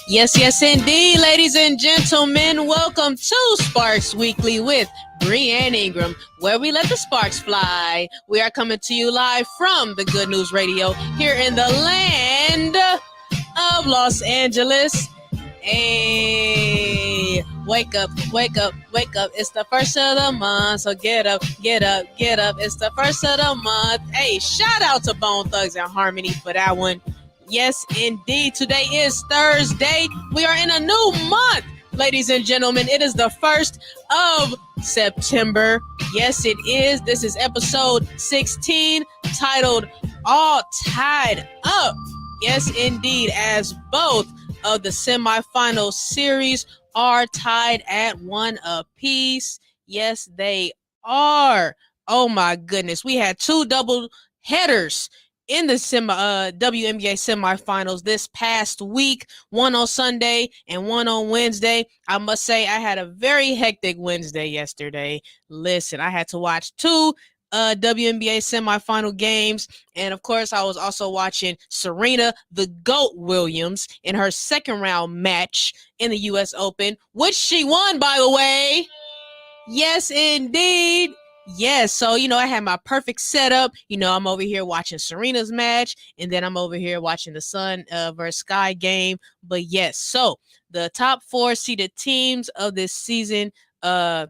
Yes, yes, indeed, ladies and gentlemen. Welcome to Sparks Weekly with Brianne Ingram, where we let the sparks fly. We are coming to you live from the Good News Radio here in the land of Los Angeles. Hey, wake up, wake up, wake up. It's the first of the month, so get up, get up, get up. It's the first of the month. Hey, shout out to Bone Thugs and Harmony for that one. Yes, indeed. Today is Thursday. We are in a new month, ladies and gentlemen. It is the 1st of September. Yes, it is. This is episode 16, titled All Tied Up. Yes, indeed, as both of the semifinal series are tied at 1 apiece. Yes, they are. Oh my goodness. We had 2 double headers in the WNBA semifinals this past week, one on Sunday and one on Wednesday. I must say I had a very hectic Wednesday yesterday. Listen, I had to watch 2 WNBA semifinal games. And of course, I was also watching Serena, the GOAT Williams, in her second round match in the U.S. Open, which she won, by the way. Yes, indeed. Yes, so, I had my perfect setup. I'm over here watching Serena's match, and then I'm over here watching the Sun versus Sky game. But yes, so the top 4 seeded teams of this season all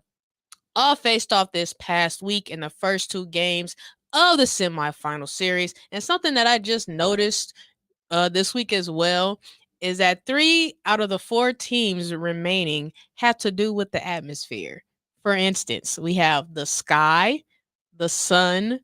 faced off this past week in the first 2 games of the semifinal series. And something that I just noticed this week as well is that 3 out of the 4 teams remaining have to do with the atmosphere. For instance, we have the Sky, the Sun,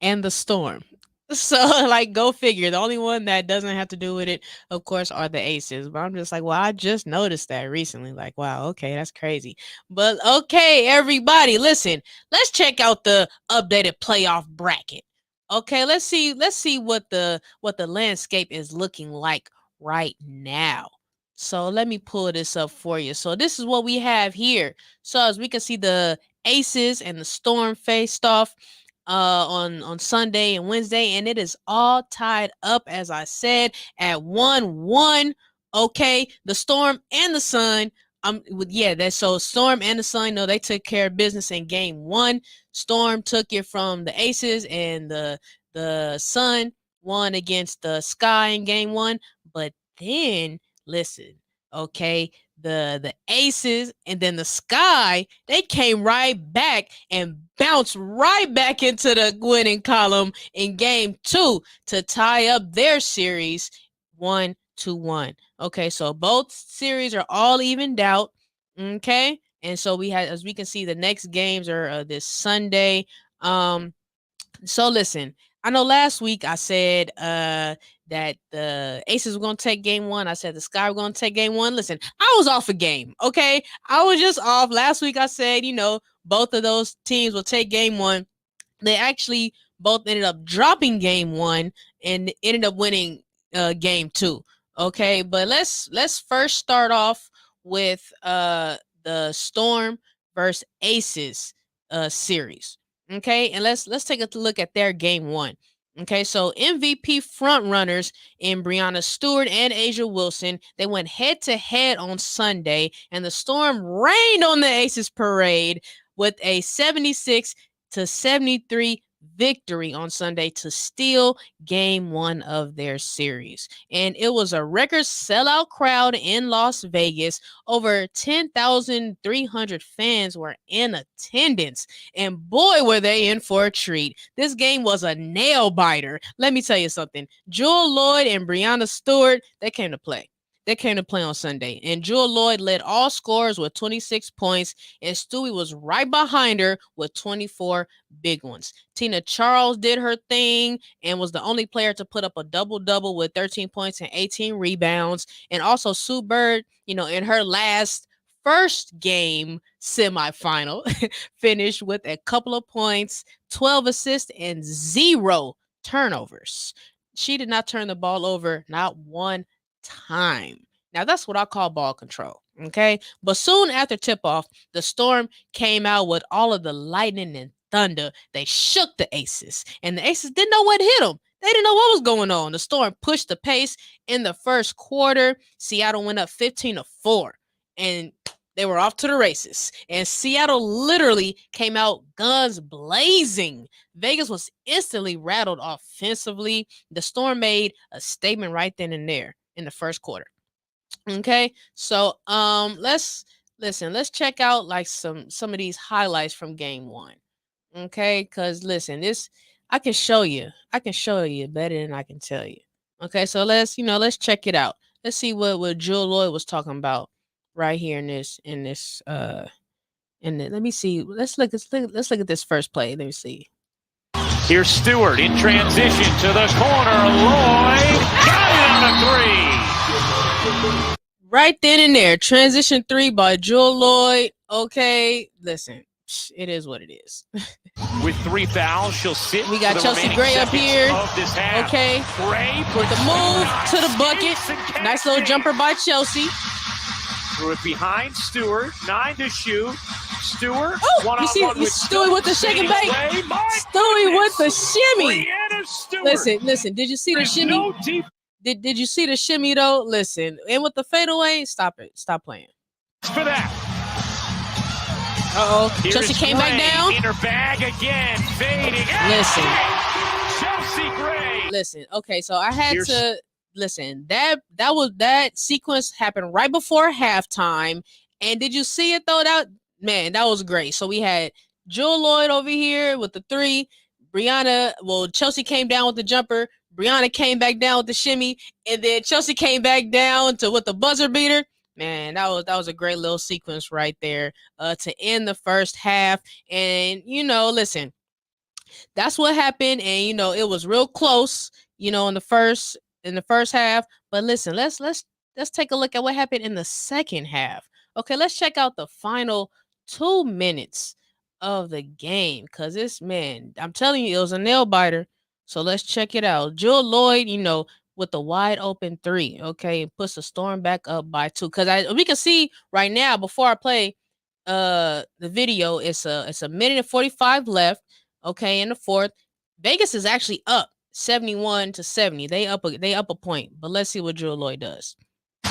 and the Storm. So, go figure. The only one that doesn't have to do with it, of course, are the Aces. But I'm just like, well, I just noticed that recently. Like, wow, okay, that's crazy. But okay, everybody, listen. Let's check out the updated playoff bracket. Okay, let's see what the landscape is looking like right now. So let me pull this up for you. So this is what we have here. So as we can see, the Aces and the Storm faced off on Sunday and Wednesday, and it is all tied up, as I said, at 1-1. Okay, the Storm and the Sun. That's so Storm and the Sun. No, they took care of business in game 1. Storm took it from the Aces, and the Sun won against the Sky in game 1. But then, listen, okay, the Aces and then the Sky, they came right back and bounced right back into the winning column in game 2 to tie up their series 1-1. Okay, so both series are all evened out. Okay, and so we had, as we can see, the next games are this Sunday. So listen, I know last week I said that the Aces were going to take game 1. I said the Sky were going to take game 1. Listen, I was off a game, okay? I was just off. Last week I said, both of those teams will take game 1. They actually both ended up dropping game 1 and ended up winning game 2. Okay, but let's first start off with the Storm versus Aces series. Okay, and let's take a look at their game 1. Okay, so MVP frontrunners in Breanna Stewart and Asia Wilson, they went head to head on Sunday, and the Storm rained on the Aces parade with a 76-73 victory on Sunday to steal game 1 of their series. And it was a record sellout crowd in Las Vegas. Over 10,300 fans were in attendance. And boy, were they in for a treat. This game was a nail biter. Let me tell you something. Jewel Lloyd and Breanna Stewart, they came to play. They came to play on Sunday, and Jewel Lloyd led all scorers with 26 points, and Stewie was right behind her with 24 big ones. Tina Charles did her thing and was the only player to put up a double-double with 13 points and 18 rebounds. And also Sue Bird, in her first game semifinal, finished with a couple of points, 12 assists, and 0 turnovers. She did not turn the ball over, not one time. Now that's what I call ball control. Okay, but soon after tip-off, the Storm came out with all of the lightning and thunder. They shook the Aces, and the Aces didn't know what hit them. They didn't know what was going on. The Storm pushed the pace in the first quarter. Seattle went up 15-4, and they were off to the races. And Seattle literally came out guns blazing. Vegas was instantly rattled offensively. The Storm made a statement right then and there in the first quarter. Okay, so let's check out like some of these highlights from game 1. Okay, because listen, this I can show you better than I can tell you. Okay, so let's check it out. Let's see what Jewel Lloyd was talking about right here in this let me see. Let's look at this first play. Let me see. Here's Stewart in transition to the corner. Lloyd got it on a 3. Right then and there, transition 3 by Jewel Lloyd. Okay, listen, it is what it is. With 3 fouls, she'll sit. We got Chelsea Gray up here. Okay, Gray with the move to the bucket. Nice little jumper by Chelsea. Threw it behind Stewart. 9 to shoot. Stewart. Oh, you see Stewie with the shake and bake. Stewie with the shimmy. Listen. Did you see the shimmy? No deep. Did you see the shimmy though? Listen, and with the fadeaway, stop it. Stop playing. For that. Chelsea came back down. In her bag again, fading. Listen. Chelsea Gray. Listen. Okay, so I had to listen. That sequence happened right before halftime. And did you see it though? That was great. So we had Jewel Lloyd over here with the 3. Chelsea came down with the jumper. Brianna came back down with the shimmy, and then Chelsea came back down with the buzzer beater. Man, that was a great little sequence right there to end the first half. And listen, that's what happened. And it was real close. In the first half. But listen, let's take a look at what happened in the second half. Okay, let's check out the final 2 minutes of the game, because I'm telling you, it was a nail biter. So let's check it out. Jewel Lloyd, with the wide open 3, okay, puts the Storm back up by 2. Because we can see right now before I play the video, it's a minute and 45 left. Okay, in the fourth, Vegas is actually up 71-70. They up a point. But let's see what Jewel Lloyd does.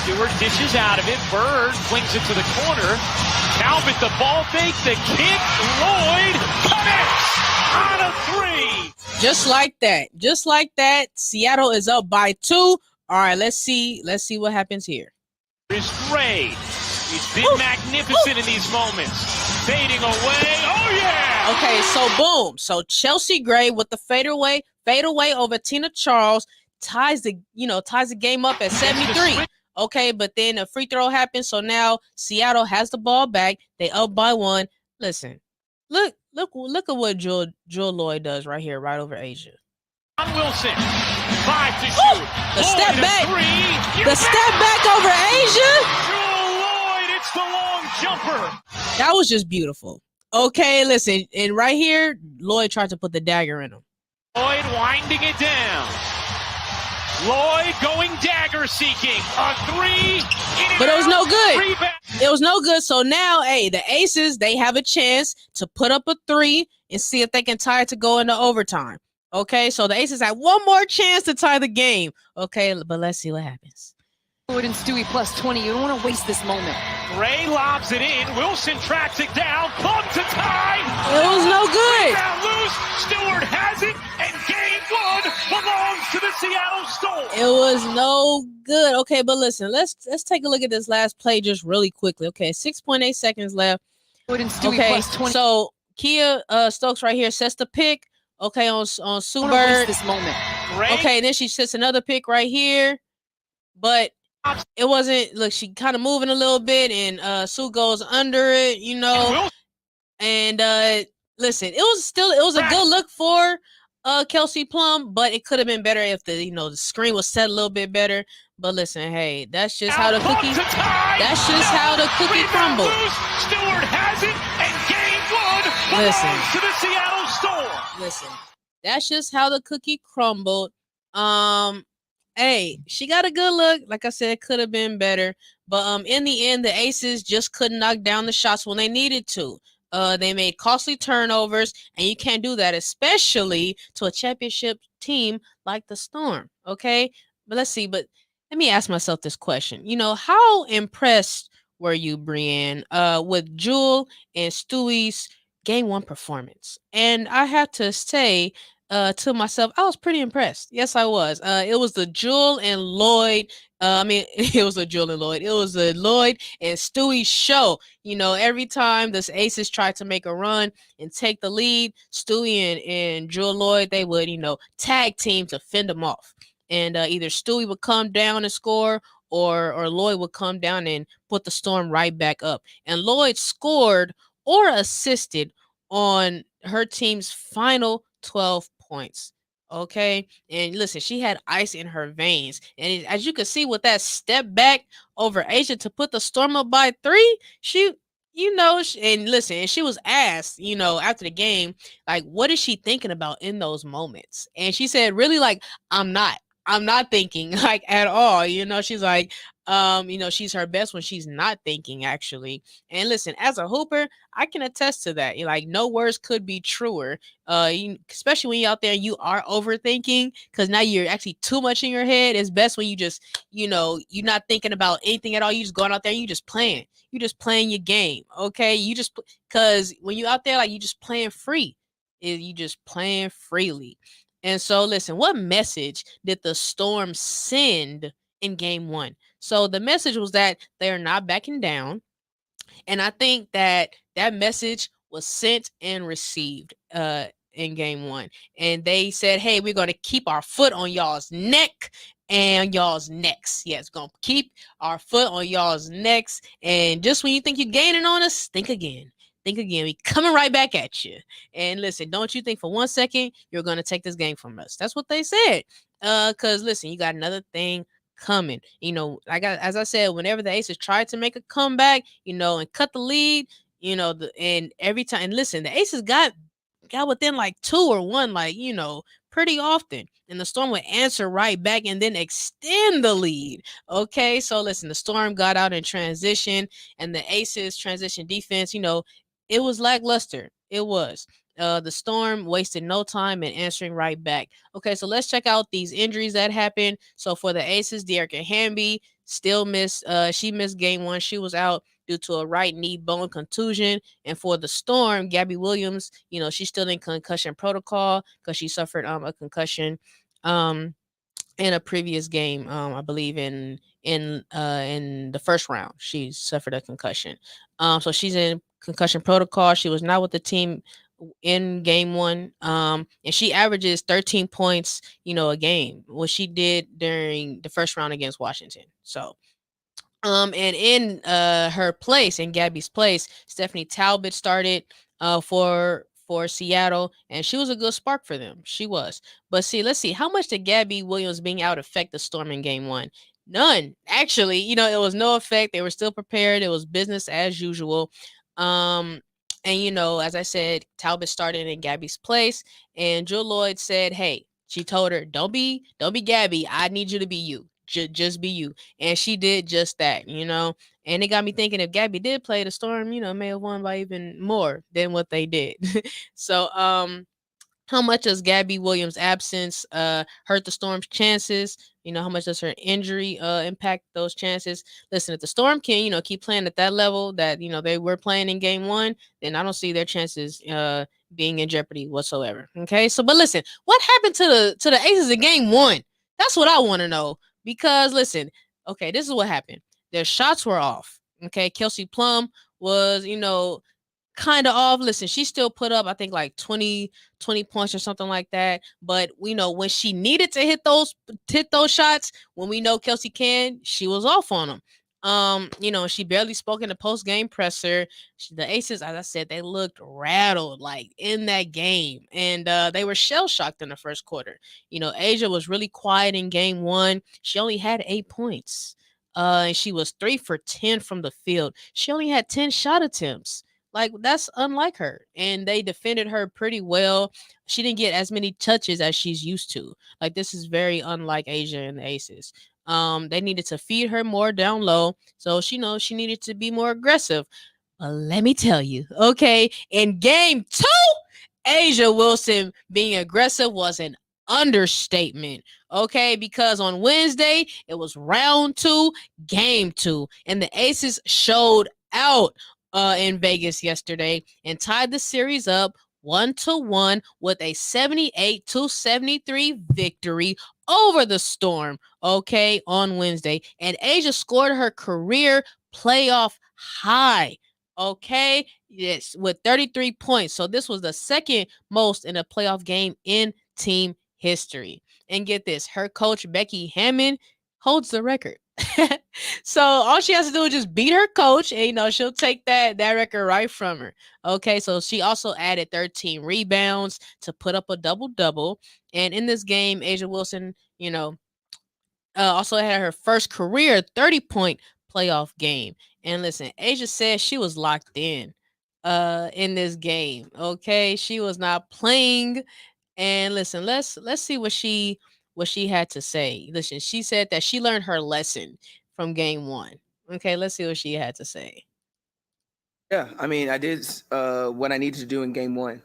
Stewart dishes out of it. Bird flings it to the corner. Talbot the ball fake, the kick. Lloyd connects on a 3. Just like that. Seattle is up by 2. All right, let's see what happens here. Here's Gray. He's been magnificent in these moments. Fading away. Oh yeah. Okay, so boom. So Chelsea Gray with the fadeaway over Tina Charles ties the game up at 73. Okay, but then a free throw happens. So now Seattle has the ball back. They up by 1. Listen, look at what Jewel Lloyd does right here, right over Asia. Wilson, 5 to shoot. The step back. The step back over Asia. Jewel Lloyd, it's the long jumper. That was just beautiful. Okay, listen, and right here, Lloyd tried to put the dagger in him. Lloyd winding it down. Lloyd going dagger seeking. A 3. But it was no good. It was no good. So now, the Aces, they have a chance to put up a 3 and see if they can tie it to go into overtime. Okay, so the Aces have one more chance to tie the game. Okay, but let's see what happens. Lloyd and Stewie plus 20. You don't want to waste this moment. Gray lobs it in. Wilson tracks it down. Club to tie. It was no good. Rebound loose. Stewart has it. And game 1 belongs to the Seattle Storm. It was no good. Okay, but listen, let's take a look at this last play just really quickly. Okay, 6.8 seconds left. Lloyd and Stewie okay, plus 20. So Kia Stokes right here sets the pick. Okay, on Sue Bird. Bird. This moment. Gray. Okay, then she sets another pick right here. But it wasn't, look, she kind of moving a little bit, and Sue goes under it, And listen, it was a good look for Kelsey Plum, but it could have been better if the screen was set a little bit better. But listen, hey, that's just how the cookie crumbled. Stewart has it, and game 1 belongs to the Seattle Storm. Listen, that's just how the cookie crumbled. Hey, she got a good look. Like I said, it could have been better. But in the end, the Aces just couldn't knock down the shots when they needed to. They made costly turnovers, and you can't do that, especially to a championship team like the Storm. Okay, but let's see. But let me ask myself this question. How impressed were you, Brienne, with Jewel and Stewie's game one performance? And I have to say, to myself, I was pretty impressed. Yes, I was. It was the Jewel and Lloyd. It was a Jewel and Lloyd. It was a Lloyd and Stewie show. Every time the Aces tried to make a run and take the lead, Stewie and Jewel Lloyd, they would, tag team to fend them off. And either Stewie would come down and score, or Lloyd would come down and put the Storm right back up. And Lloyd scored or assisted on her team's final 12 points. Okay. And listen, she had ice in her veins. And as you can see with that step back over Asia to put the Storm up by 3, and listen, and she was asked, after the game, like, what is she thinking about in those moments? And she said, really, like, I'm not thinking like at all. She's like, she's her best when she's not thinking, actually. And listen, as a hooper, I can attest to that. Like, no words could be truer. Especially when you're out there and you are overthinking, because now you're actually too much in your head. It's best when you just, you're not thinking about anything at all. You just going out there and you just playing. You just playing your game. Okay. Because when you're out there, like, you just playing free. You just playing freely. And so, listen, what message did the Storm send in game one? So the message was that they are not backing down. And I think that message was sent and received in game one. And they said, hey, we're going to keep our foot on y'all's neck and y'all's necks. Yes, going to keep our foot on y'all's necks. And just when you think you're gaining on us, think again. Think again. We coming right back at you. And listen, don't you think for 1 second you're going to take this game from us. That's what they said. Because listen, you got another thing coming. As I said, whenever the Aces tried to make a comeback, and cut the lead, and every time, and listen, the Aces got within like 2 or 1, like, pretty often. And the Storm would answer right back and then extend the lead. Okay, so listen, the Storm got out in transition, and the Aces transition defense, it was lackluster. It was. The Storm wasted no time in answering right back. Okay, so let's check out these injuries that happened. So for the Aces, Dearica Hamby still missed. She missed game one. She was out due to a right knee bone contusion. And for the Storm, Gabby Williams, she's still in concussion protocol because she suffered a concussion in a previous game. I believe in the first round, she suffered a concussion. So she's in concussion protocol. She was not with the team in game one. And she averages 13 points, a game, what she did during the first round against Washington. So and in her place, in Gabby's place, Stephanie Talbot started for Seattle, and she was a good spark for them. She was. But see, let's see, how much did Gabby Williams being out affect the Storm in game one? None. Actually, it was no effect. They were still prepared. It was business as usual. And as I said, Talbot started in Gabby's place, and Jewel Lloyd said, hey, she told her, don't be Gabby. I need you to be you. Just be you. And she did just that, and it got me thinking, if Gabby did play, the Storm, may have won by even more than what they did. So, how much does Gabby Williams' absence hurt the Storm's chances? How much does her injury impact those chances? Listen, if the Storm can, keep playing at that level that, they were playing in game one, then I don't see their chances being in jeopardy whatsoever. Okay, so, but listen, what happened to the Aces in game one? That's what I want to know. Because listen, okay, this is what happened. Their shots were off. Okay, Kelsey Plum was, kind of off. Listen, she still put up, I think, like 20 points or something like that. But we know when she needed to hit those shots, when we know Kelsey can, she was off on them. She barely spoke in the post-game presser. The Aces, as I said, they looked rattled, like, in that game. And they were shell-shocked in the first quarter. Asia was really quiet in game one. She only had 8 points. And she was 3 for 10 from the field. She only had 10 shot attempts. Like, that's unlike her. And they defended her pretty well. She didn't get as many touches as she's used to. Like, this is very unlike Asia and the Aces. They needed to feed her more down low. So she needed to be more aggressive. Well, let me tell you, okay, in game 2, Asia Wilson being aggressive was an understatement, okay, because on Wednesday, it was round 2, game 2, and the Aces showed out in Vegas yesterday and tied the series up 1-1 with a 78-73 victory over the Storm, okay, on Wednesday. And Asia scored her career playoff high. Okay, yes, with 33 points. So this was the second most in a playoff game in team history. And get this, her coach Becky Hammond holds the record. So all she has to do is just beat her coach, and she'll take that record right from her. Okay, so she also added 13 rebounds to put up a double double. And in this game, Asia Wilson, also had her first career 30-point playoff game. And listen, Asia said she was locked in this game. Okay, she was not playing. And listen, let's see what she had to say. Listen, she said that she learned her lesson from game 1. Okay, let's see what she had to say. Yeah, I mean, I did what I needed to do in game 1.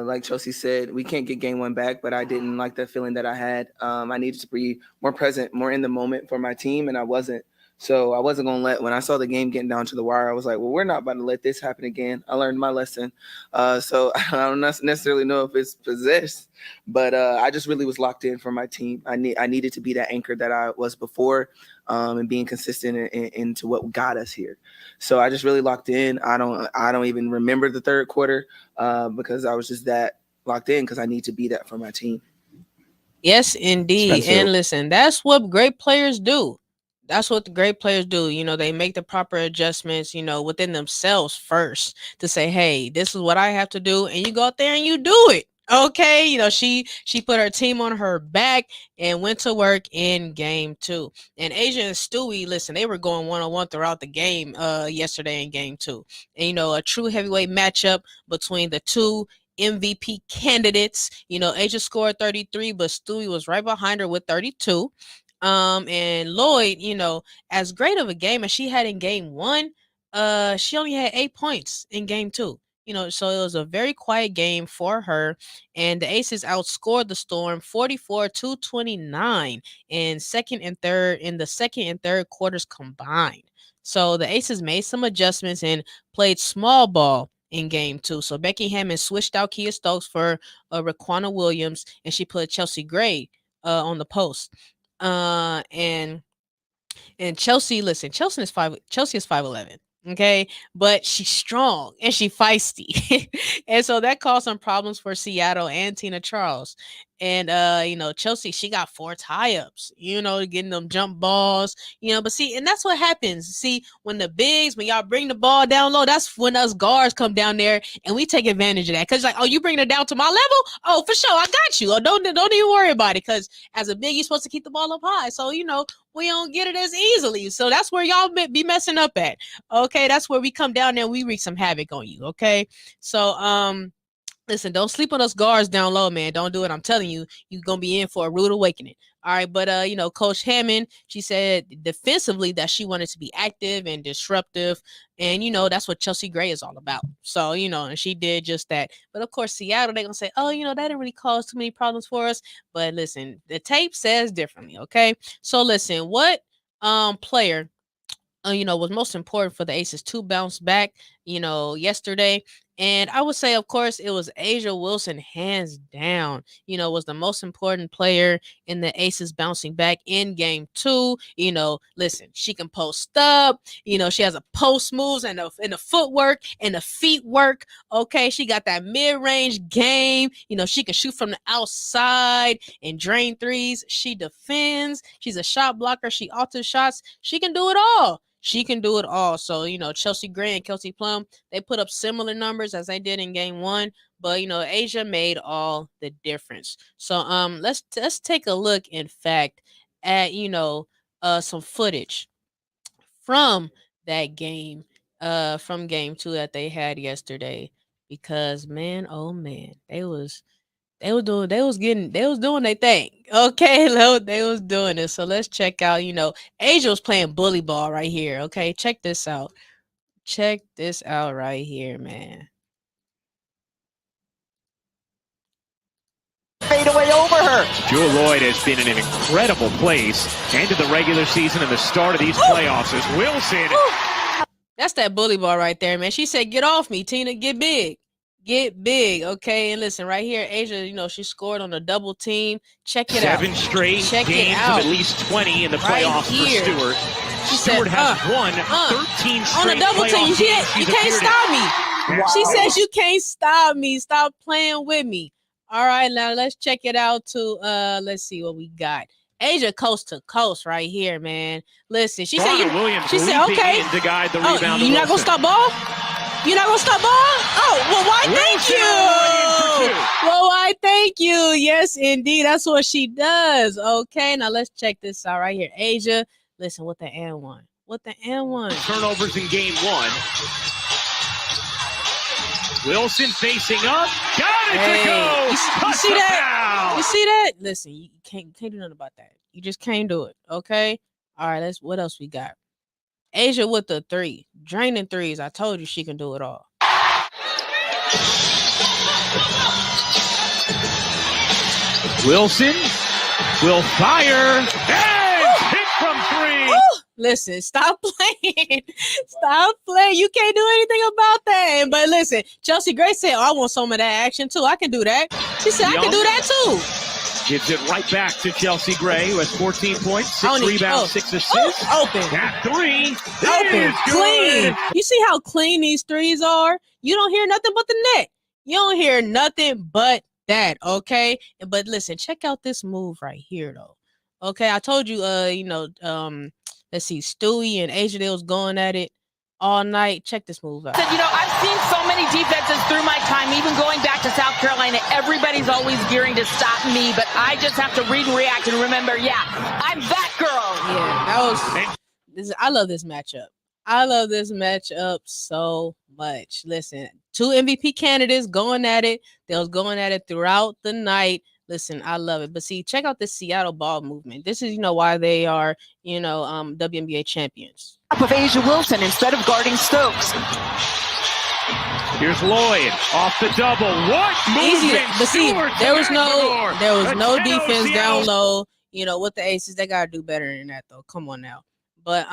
Like Chelsea said, we can't get game 1 back, but I didn't like the feeling that I had. I needed to be more present, more in the moment for my team, and I wasn't. So I wasn't going to when I saw the game getting down to the wire, I was like, well, we're not about to let this happen again. I learned my lesson. So I don't necessarily know if it's possessed, but I just really was locked in for my team. I needed to be that anchor that I was before, and being consistent into what got us here. So I just really locked in. I don't even remember the third quarter because I was just that locked in because I need to be that for my team. Yes, indeed. Spencer. And listen, that's what great players do. That's what the great players do. They make the proper adjustments, within themselves first to say, hey, this is what I have to do. And you go out there and you do it. Okay. She put her team on her back and went to work in game 2. And Asia and Stewie, listen, they were going 1-on-1 throughout the game yesterday in game 2. And, a true heavyweight matchup between the two MVP candidates. Asia scored 33, but Stewie was right behind her with 32. And Lloyd, as great of a game as she had in game 1, she only had 8 points in game 2. So it was a very quiet game for her, and the Aces outscored the Storm 44-29 in the second and third quarters combined. So the Aces made some adjustments and played small ball in game 2. So Becky Hammond switched out Kia Stokes for Raquana Williams, and she put Chelsea Gray on the post. And Chelsea, listen, Chelsea is 5'11", okay, but she's strong and she feisty, and so that caused some problems for Seattle and Tina Charles. And Chelsea, she got 4 tie-ups, getting them jump balls, but see, and that's what happens. See, when y'all bring the ball down low, that's when us guards come down there and we take advantage of that. Cause like, oh, you bring it down to my level? Oh, for sure, I got you. Oh, don't even worry about it. Cause as a big, you're supposed to keep the ball up high. So, we don't get it as easily. So that's where y'all be messing up at. Okay, that's where we come down there and we wreak some havoc on you. Okay, so listen, don't sleep on us guards down low, man. Don't do it. I'm telling you, you're gonna be in for a rude awakening. All right, but Coach Hammond, she said defensively that she wanted to be active and disruptive, and that's what Chelsea Gray is all about. So and she did just that. But of course, Seattle, they're gonna say, oh, that didn't really cause too many problems for us. But listen, the tape says differently. Okay, so listen, what player was most important for the Aces to bounce back, yesterday. And I would say, of course, it was Asia Wilson, hands down, was the most important player in the Aces bouncing back in game 2. Listen, she can post up, she has a post moves and the footwork and the feet work. Okay, she got that mid-range game. She can shoot from the outside and drain threes. She defends. She's a shot blocker. She alters shots. She can do it all. She can do it all. So, Chelsea Gray and Kelsey Plum, they put up similar numbers as they did in game 1, but Asia made all the difference. So let's take a look, in fact, at some footage from that game, from game 2 that they had yesterday, because man, oh man, they was doing their thing. Okay, they was doing it. So let's check out, Asia was playing bully ball right here. Okay, check this out. Check this out right here, man. Fade away over her. Jewel Lloyd has been in an incredible place. End of the regular season and the start of these playoffs as Wilson. That's that bully ball right there, man. She said, "Get off me, Tina. Get big. Get big." Okay, and listen, right here, Asia, she scored on a double team. Check it out. 7 straight Check it games out. of at least 20 in the Right playoffs here. for Stewart. She Stewart said, has won 13 straight on a double team. playoff games You she's can't appeared in. stop me. She says you can't stop me. Stop playing with me. All right, now let's check it out to let's see what we got. Asia coast to coast right here, man. Listen, she said Williams she said leaping okay. in to guide the rebound. You're not gonna stop ball? You're not gonna stop ball? Oh, well, why thank you? Well, why thank you? Yes, indeed. That's what she does. Okay, now let's check this out right here. Asia, listen, what the and one. What the and one. Turnovers in game 1. Wilson facing up. Got it to go. You see that? You see that? Listen, you can't do nothing about that. You just can't do it. Okay. All right. What else we got? Asia with the 3, draining threes. I told you she can do it all. Wilson will fire. And hit from 3. Listen, stop playing. Stop playing. You can't do anything about that. But listen, Chelsea Gray said, I want some of that action too. I can do that. She said, I can do that too. Gives it right back to Chelsea Gray, who has 14 points, 6 rebounds, 6 assists. Open. That 3 Open. Clean. You see how clean these threes are? You don't hear nothing but the net. You don't hear nothing but that, okay? But listen, check out this move right here, though. Okay, I told you, let's see, Stewie and Asia, they was going at it all night. Check this move out. I've seen so many defenses through my time, even going back to South Carolina. Everybody's always gearing to stop me, but I just have to read and react and remember, I'm that girl. Yeah, that was. I love this matchup. I love this matchup so much. Listen, 2 MVP candidates going at it. They was going at it throughout the night. Listen, I love it. But see, check out this Seattle ball movement. This is, why they are, WNBA champions. Up of Asia Wilson instead of guarding Stokes. Here's Lloyd off the double. What movement? But see, Stewart there was no Atenno defense Seattle. down low. With the Aces, they gotta do better than that, though. Come on now. But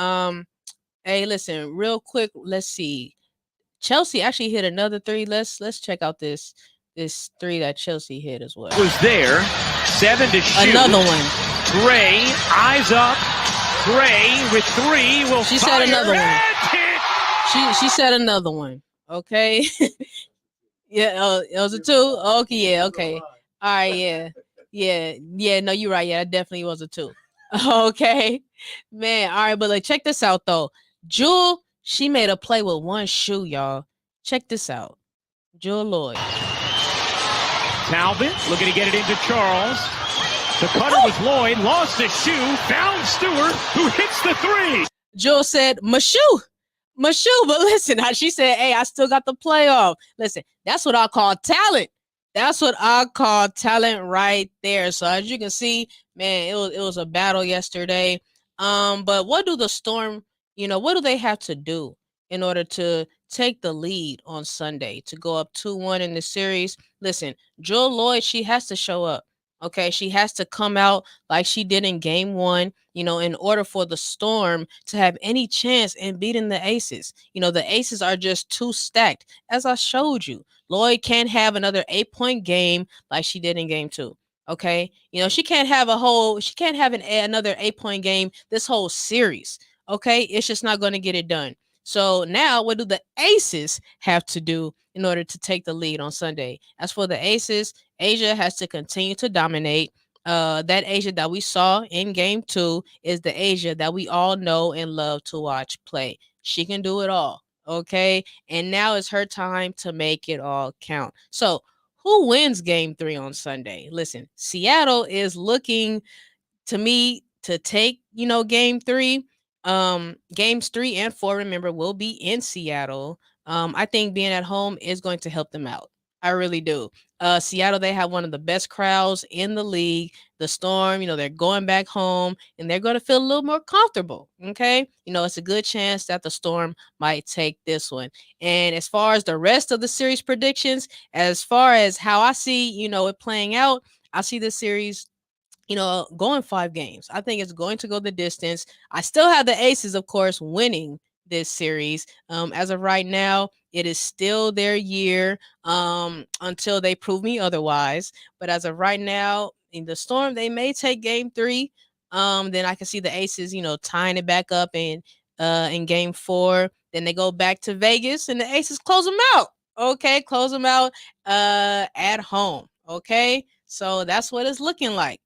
hey, listen, real quick. Let's see. Chelsea actually hit another 3. Let's check out this 3 that Chelsea hit as well. Was there 7 to shoot. Another one. Gray, eyes up. Gray with 3 will She fire said another one. and hit. She said another one. Okay. Yeah, it was a 2. Okay, yeah, okay. All right, yeah. No, you're right. Yeah, it definitely was a 2. Okay, man. All right, but check this out though. Jewel, she made a play with 1 shoe, y'all. Check this out. Jewel Lloyd. Talbot looking to get it into Charles. The cutter was Lloyd, lost the shoe, found Stewart, who hits the 3. Jewel said, "Mashu." But listen, she said, "Hey, I still got the playoff." Listen, that's what I call talent. That's what I call talent right there. So as you can see, man, it was a battle yesterday. But what do the Storm, what do they have to do in order to take the lead on Sunday to go up 2-1 in the series? Listen, Jewel Lloyd, she has to show up. Okay, she has to come out like she did in game 1, in order for the Storm to have any chance in beating the Aces. The Aces are just too stacked. As I showed you, Lloyd can't have another 8-point game like she did in game 2. Okay, she can't have another 8-point game this whole series. Okay, it's just not going to get it done. So now what do the Aces have to do in order to take the lead on Sunday? As for the Aces, Asia has to continue to dominate. That Asia that we saw in game 2 is the Asia that we all know and love to watch play. She can do it all. Okay. And now it's her time to make it all count. So who wins game 3 on Sunday? Listen, Seattle is looking to me to take, game 3. Games 3 and 4, remember, will be in Seattle. I think being at home is going to help them out. I really do. Seattle, they have one of the best crowds in the league. The Storm, they're going back home and they're going to feel a little more comfortable. Okay. It's a good chance that the Storm might take this one. And as far as the rest of the series predictions, as far as how I see, it playing out, I see this series going 5 games. I think it's going to go the distance. I still have the Aces, of course, winning this series. As of right now, it is still their year until they prove me otherwise. But as of right now, in the Storm, they may take game 3. Then I can see the Aces, tying it back up in game 4. Then they go back to Vegas and the Aces close them out. Okay, close them out at home. Okay, so that's what it's looking like.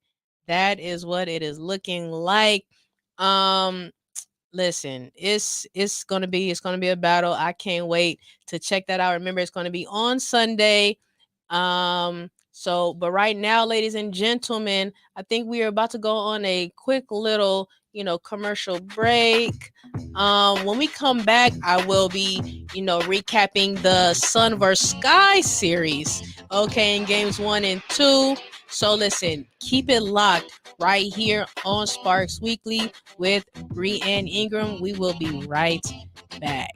That is what it is looking like. Listen, it's gonna be a battle. I can't wait to check that out. Remember, it's gonna be on Sunday. But right now, ladies and gentlemen, I think we are about to go on a quick little, commercial break. When we come back, I will be, recapping the Sun vs. Sky series. Okay, in games 1 and 2. So listen, keep it locked right here on Sparks Weekly with Brittney Ingram. We will be right back.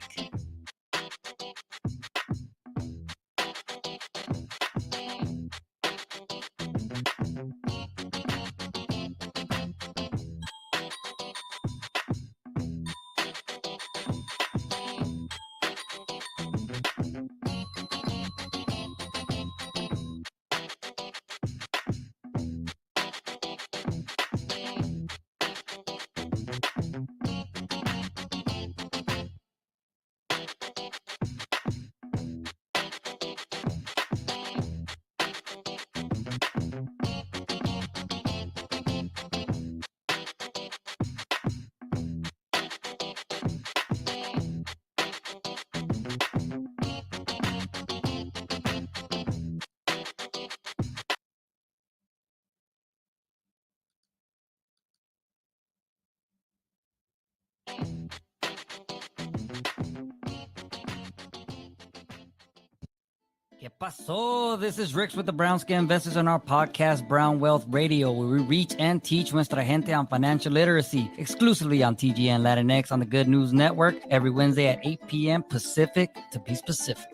¿Qué pasó? This is Rix with the Brown Skin Investors on our podcast, Brown Wealth Radio, where we reach and teach nuestra gente on financial literacy, exclusively on TGN Latinx on the Good News Network, every Wednesday at 8 p.m. Pacific, to be specific.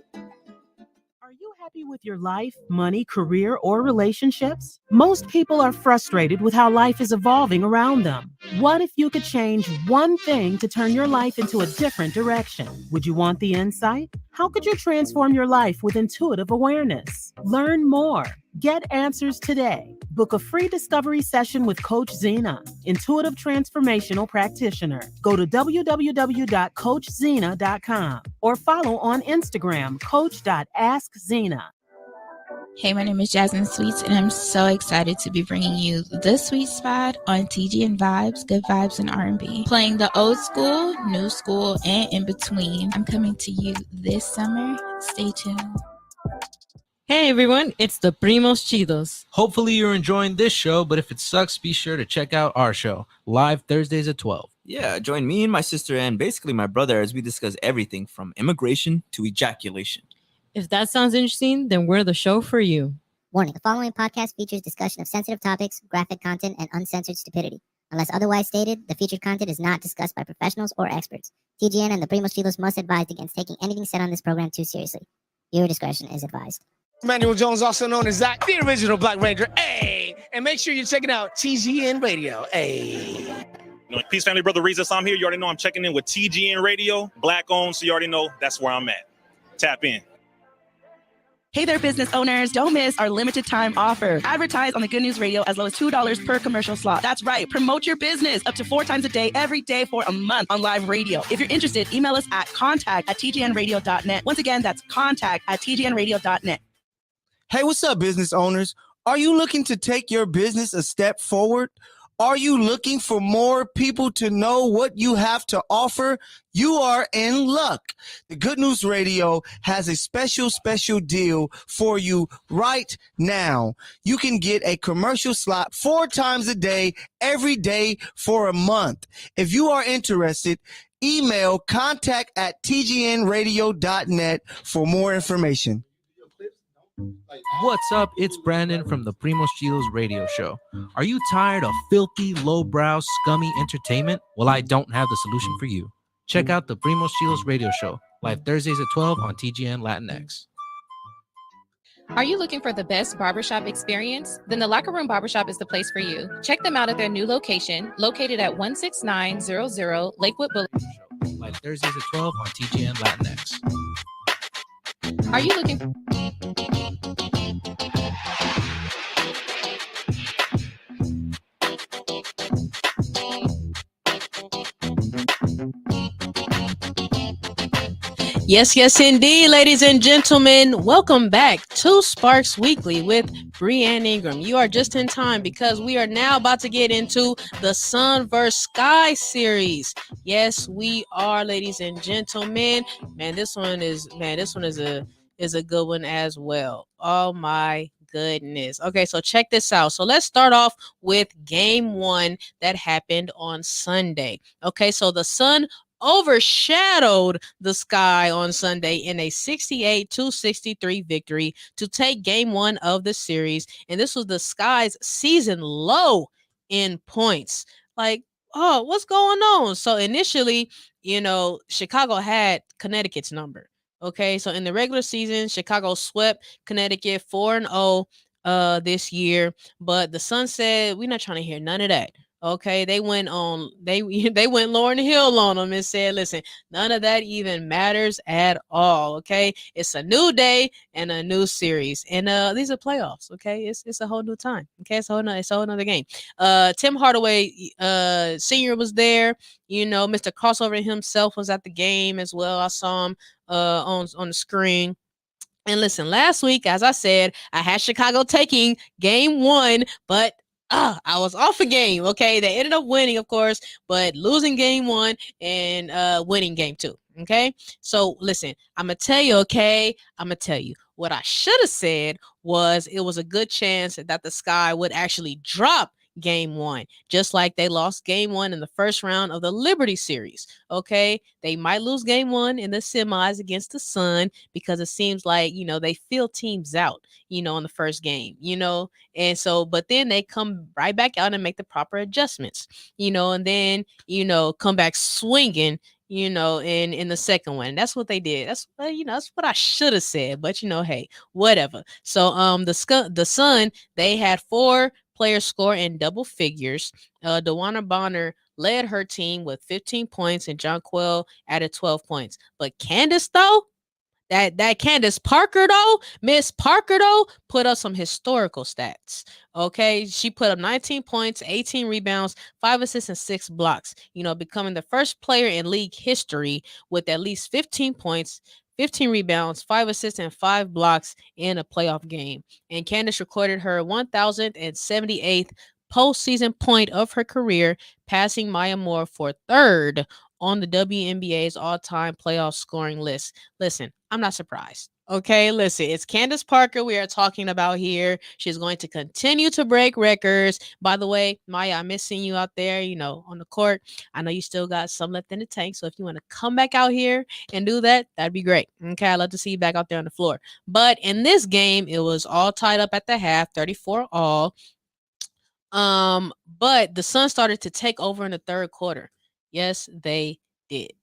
Are you happy with your life, money, career, or relationships? Most people are frustrated with how life is evolving around them. What if you could change one thing to turn your life into a different direction? Would you want the insight? How could you transform your life with intuitive awareness? Learn more. Get answers today. Book a free discovery session with Coach Zena, intuitive transformational practitioner. Go to www.coachzena.com or follow on Instagram, coach.askzena. Hey, my name is Jasmine Sweets, and I'm so excited to be bringing you The Sweet Spot on TGN Vibes, Good Vibes, and R&B. Playing the old school, new school, and in between. I'm coming to you this summer. Stay tuned. Hey everyone, it's the Primos Chidos. Hopefully you're enjoying this show, but if it sucks, be sure to check out our show, live Thursdays at 12. Yeah, join me and my sister and basically my brother as we discuss everything from immigration to ejaculation. If that sounds interesting, then we're the show for you. Warning, the following podcast features discussion of sensitive topics, graphic content, and uncensored stupidity. Unless otherwise stated, the featured content is not discussed by professionals or experts. TGN and the Primos Chidos must advise against taking anything said on this program too seriously. Your discretion is advised. Manuel Jones, also known as Zach, the original Black Ranger. Hey, and make sure you're checking out TGN Radio. Hey. Peace, family, brother Reza. So I'm here. You already know I'm checking in with TGN Radio, Black owned. So you already know that's where I'm at. Tap in. Hey there, business owners. Don't miss our limited time offer. Advertise on the Good News Radio as low as $2 per commercial slot. That's right. Promote your business up to 4 times a day, every day for a month on live radio. If you're interested, email us at contact@tgnradio.net. Once again, that's contact@tgnradio.net. Hey, what's up, business owners? Are you looking to take your business a step forward? Are you looking for more people to know what you have to offer? You are in luck. The Good News Radio has a special deal for you right now. You can get a commercial slot 4 times a day, every day for a month. If you are interested, email contact@tgnradio.net for more information. What's up? It's Brandon from the Primos Chilos radio show. Are you tired of filthy, lowbrow, scummy entertainment? Well, I don't have the solution for you. Check out the Primos Chilos radio show, live Thursdays at 12 on TGN Latinx. Are you looking for the best barbershop experience? Then the Locker Room Barbershop is the place for you. Check them out at their new location, located at 16900 Lakewood Boulevard. Live Thursdays at 12 on TGN Latinx. Are you looking for... Yes, indeed, ladies and gentlemen. Welcome back to Sparks Weekly with Brianne Ingram. You are just in time because we are now about to get into the Sun vs. Sky series. Yes, we are, ladies and gentlemen. This one is a good one as well. Oh my goodness. Okay, so check this out. So let's start off with game 1 that happened on Sunday. Okay, so the Sun overshadowed the Sky on Sunday in a 68-63 victory to take game 1 of the series. And this was the Sky's season low in points. Like, oh, what's going on? So initially, Chicago had Connecticut's number. Okay, so in the regular season, Chicago swept Connecticut 4-0 this year. But the Sun said, we're not trying to hear none of that. Okay, they went Lauren Hill on them and said, listen, none of that even matters at all. Okay, it's a new day and a new series, and these are playoffs. Okay, it's a whole new time. Okay, it's a whole nother game. Tim Hardaway Sr. was there. Mr. Crossover himself was at the game as well. I saw him on the screen. And listen, last week, as I said, I had Chicago taking game 1, but I was off a game. Okay, they ended up winning, of course, but losing game 1 and winning game 2. Okay, so listen, I'm gonna tell you. Okay, I'm gonna tell you what I should have said was it was a good chance that the Sky would actually drop game 1, just like they lost game 1 in the first round of the Liberty series. Okay, they might lose game 1 in the semis against the Sun because it seems like they fill teams out in the first game, and so but then they come right back out and make the proper adjustments, and then come back swinging in the second one. That's what they did. That's that's what I should have said, but hey, whatever. So the Sun, they had 4 players score in double figures. DeWanna Bonner led her team with 15 points and Jonquel added 12 points. But Candace, though, that Candace Parker, though, Miss Parker, though, put up some historical stats. Okay, she put up 19 points, 18 rebounds, 5 assists, and 6 blocks. Becoming the first player in league history with at least 15 points, 15 rebounds, 5 assists, and 5 blocks in a playoff game. And Candace recorded her 1,078th postseason point of her career, passing Maya Moore for 3rd on the WNBA's all-time playoff scoring list. Listen, I'm not surprised. Okay, listen, it's Candace Parker we are talking about here. She's going to continue to break records. By the way, Maya, I'm missing you out there, on the court. I know you still got some left in the tank. So if you want to come back out here and do that, that'd be great. Okay, I'd love to see you back out there on the floor. But in this game, it was all tied up at the half, 34-all. But the Sun started to take over in the third quarter. Yes, they did.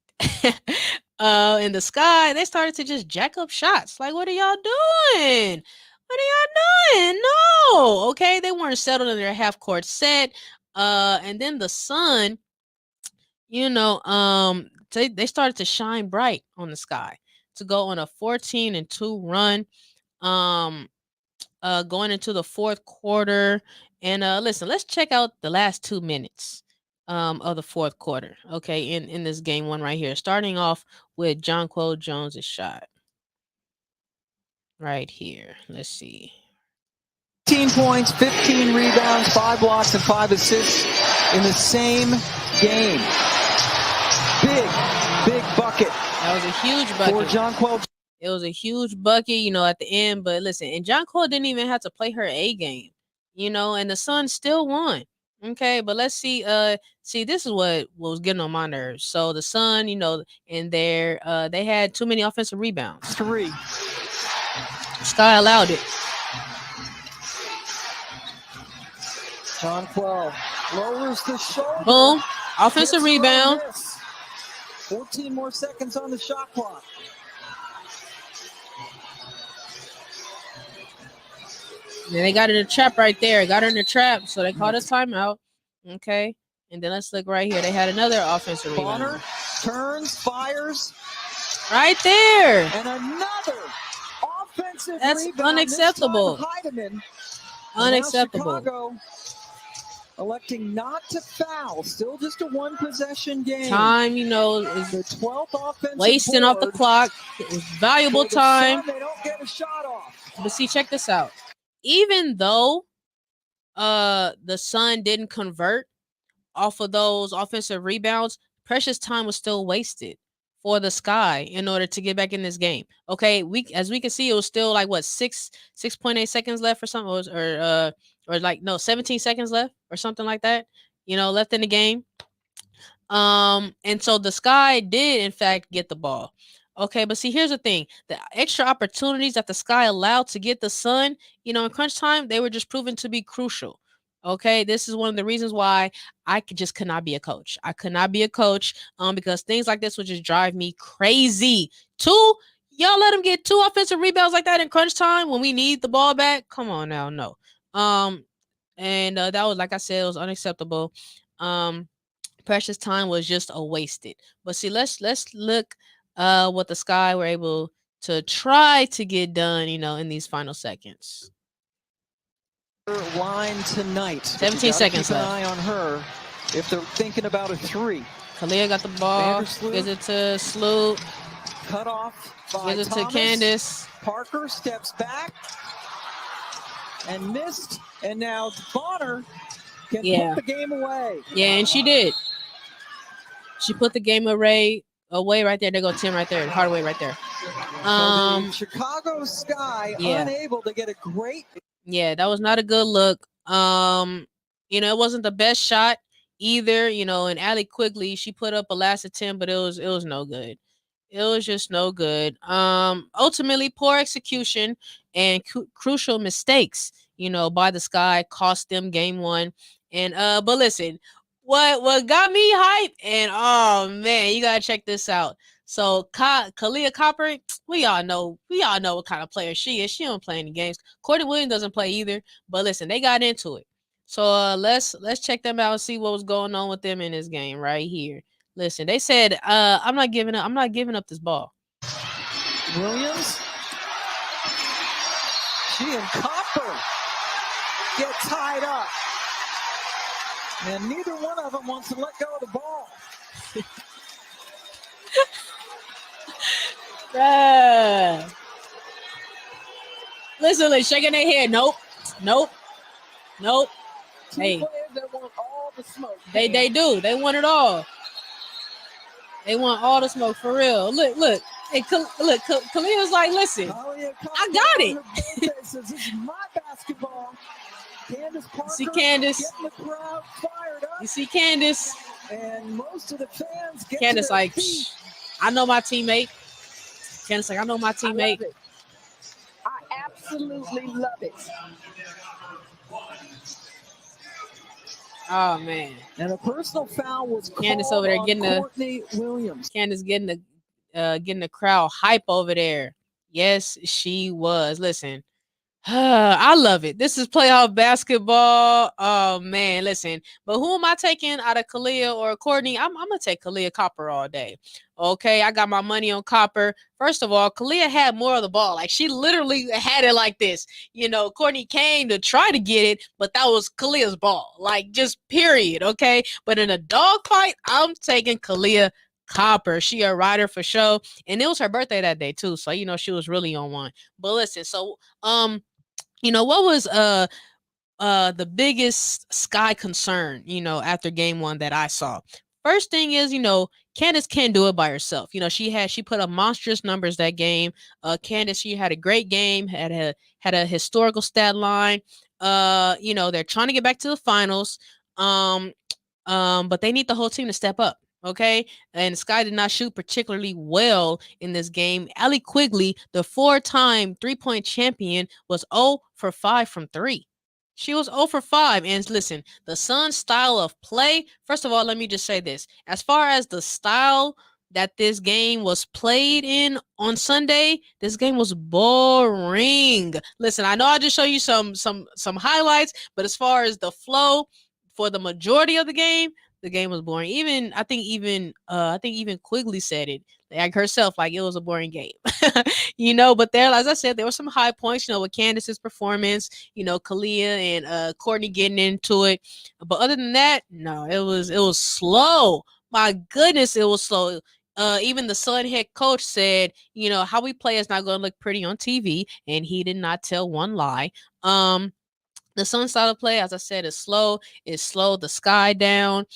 In the Sky, they started to just jack up shots. Like, what are y'all doing? What are y'all doing? No. Okay, they weren't settled in their half court set. And then the Sun, they started to shine bright on the Sky to go on a 14-2 run. Going into the fourth quarter. And listen, let's check out the last 2 minutes of the fourth quarter. Okay, in this game 1 right here, starting off with Jonquel Jones' shot right here. Let's see. 15 points, 15 rebounds, 5 blocks, and 5 assists in the same game. Big bucket. That was a huge bucket for Jonquel. It was a huge bucket, at the end. But listen, and Jonquel didn't even have to play her A game, and the Sun still won. Okay, but let's see. This is what was getting on my nerves. So the Sun, in there, they had too many offensive rebounds. 3. Sky allowed it. John 12 lowers the shoulder. Boom. Offensive rebound. 14 more seconds on the shot clock. Yeah, they got in the trap right there. Got her in the trap, so they called a timeout. Okay. And then let's look right here. They had another offensive rebound. Bonner turns, fires. Right there. And another offensive That's rebound. unacceptable. This time Heidemann. Unacceptable. Now Chicago electing not to foul. Still just a one-possession game. Time, is the 12th offensive wasting off the clock. It's valuable time. They don't get a shot off. But see, check this out. Even though the Sun didn't convert off of those offensive rebounds, precious time was still wasted for the Sky in order to get back in this game. Okay, as we can see, it was still like 6.8 seconds left or something, or 17 seconds left or something like that, left in the game. And so the Sky did in fact get the ball. Okay, but see, here's the thing. The extra opportunities that the Sky allowed to get the Sun, in crunch time, they were just proven to be crucial. Okay, this is one of the reasons why I could not be a coach. I could not be a coach because things like this would just drive me crazy. Y'all let them get 2 offensive rebounds like that in crunch time when we need the ball back? Come on now, no. And that was, like I said, it was unacceptable. Precious time was just a wasted. But see, let's look what the Sky were able to try to get done, in these final seconds. Line tonight. 17 seconds keep an left. eye on her if they're thinking about a 3. Kalia got the ball. Gives it to Sloot. Cut off by Gives it Thomas. to Candace. Parker steps back and missed. And now Bonner can put the game away. Yeah, and she did. She put the game away right there. There go Tim right there. Hardaway right there. So the Chicago Sky unable to get a great. Yeah, that was not a good look. It wasn't the best shot either. And Allie Quigley, she put up a last attempt, but it was no good. It was just no good. Ultimately, poor execution and crucial mistakes, by the Sky cost them game 1. And but listen, what got me hype, and oh man, you gotta check this out. So Kalia Copper, we all know what kind of player she is. She don't play any games. Courtney Williams doesn't play either. But listen, they got into it. So let's check them out and see what was going on with them in this game right here. Listen, they said, I'm not giving up this ball. Williams. She and Copper get tied up. And neither one of them wants to let go of the ball. Listen, shaking their head. Nope. Hey, Two players that want all the smoke. they do. They want it all. They want all the smoke for real. Look. Hey, Kalia's like, listen, I got it. This is my basketball. Candace Parker. See Candace. Getting the crowd fired up. You see Candace. And most of the fans get Candace to their like, feet. I know my teammate. Candace like, I know my teammate. I absolutely love it. Oh man. And a personal foul was Candace called over there on getting Courtney Williams. Candace getting the crowd hype over there. Yes, she was. Listen, I love it. This is playoff basketball. Oh man, listen. But who am I taking out of Kalia or Courtney? I'm gonna take Kalia Copper all day. Okay, I got my money on Copper. First of all, Kalia had more of the ball. Like she literally had it like this. Courtney came to try to get it, but that was Kalia's ball. Like just period. Okay, but in a dogfight, I'm taking Kalia Copper. She a rider for show, and it was her birthday that day too. So she was really on one. But listen, so what was the biggest Sky concern, after game 1 that I saw? First thing is, Candace can't do it by herself. She put up monstrous numbers that game. Candace, she had a great game, had a historical stat line. They're trying to get back to the finals. But they need the whole team to step up. Okay, and Sky did not shoot particularly well in this game. Allie Quigley, the 4-time 3-point champion, was 0 for 5 from 3. She was 0 for 5. And listen, the Suns' style of play, first of all, let me just say this. As far as the style that this game was played in on Sunday, this game was boring. Listen, I know I just show you some highlights, but as far as the flow for the majority of the game was boring. I think even Quigley said it, like herself, like it was a boring game. But there, as I said, there were some high points, with Candace's performance, Kalia and Courtney getting into it. But other than that, no, it was slow. My goodness, it was slow. Even the Sun head coach said, how we play is not going to look pretty on TV, and he did not tell one lie. The Sun style of play, as I said, is slow. It slowed the Sky down.